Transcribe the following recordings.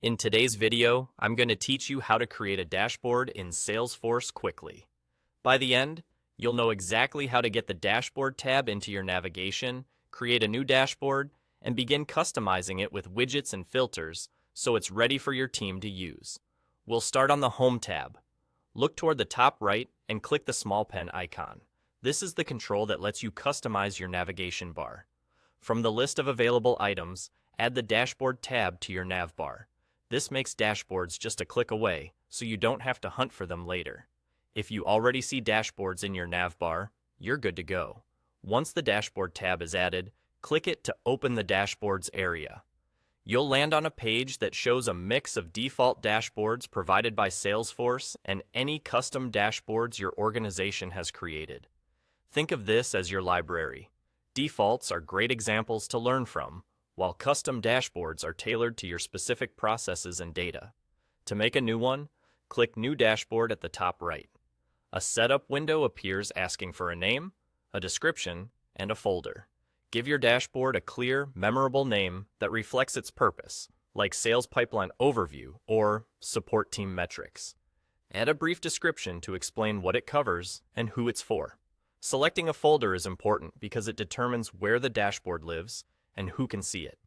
In today's video, I'm going to teach you how to create a dashboard in Salesforce quickly. By the end, you'll know exactly how to get the Dashboard tab into your navigation, create a new dashboard, and begin customizing it with widgets and filters so it's ready for your team to use. We'll start on the Home tab. Look toward the top right and click the small pen icon. This is the control that lets you customize your navigation bar. From the list of available items, add the Dashboard tab to your nav bar. This makes dashboards just a click away, so you don't have to hunt for them later. If you already see dashboards in your nav bar, you're good to go. Once the Dashboard tab is added, click it to open the Dashboards area. You'll land on a page that shows a mix of default dashboards provided by Salesforce and any custom dashboards your organization has created. Think of this as your library. Defaults are great examples to learn from, while custom dashboards are tailored to your specific processes and data. To make a new one, click New Dashboard at the top right. A setup window appears asking for a name, a description, and a folder. Give your dashboard a clear, memorable name that reflects its purpose, like Sales Pipeline Overview or Support Team Metrics. Add a brief description to explain what it covers and who it's for. Selecting a folder is important because it determines where the dashboard lives and who can see it.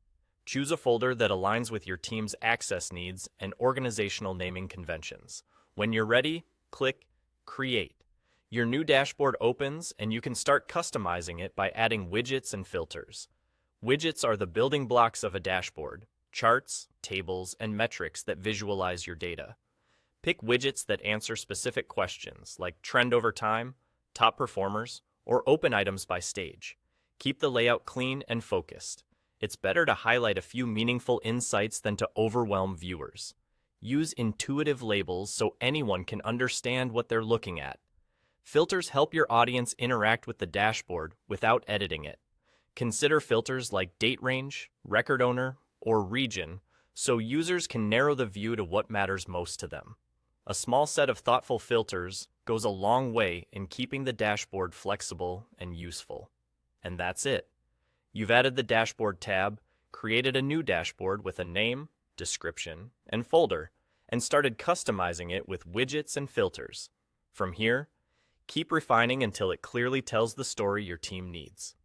Choose a folder that aligns with your team's access needs and organizational naming conventions. When you're ready, click Create. Your new dashboard opens and you can start customizing it by adding widgets and filters. Widgets are the building blocks of a dashboard, charts, tables, and metrics that visualize your data. Pick widgets that answer specific questions like trend over time, top performers, or open items by stage. Keep the layout clean and focused. It's better to highlight a few meaningful insights than to overwhelm viewers. Use intuitive labels so anyone can understand what they're looking at. Filters help your audience interact with the dashboard without editing it. Consider filters like date range, record owner, or region so users can narrow the view to what matters most to them. A small set of thoughtful filters goes a long way in keeping the dashboard flexible and useful. And that's it. You've added the Dashboard tab, created a new dashboard with a name, description, and folder, and started customizing it with widgets and filters. From here, keep refining until it clearly tells the story your team needs.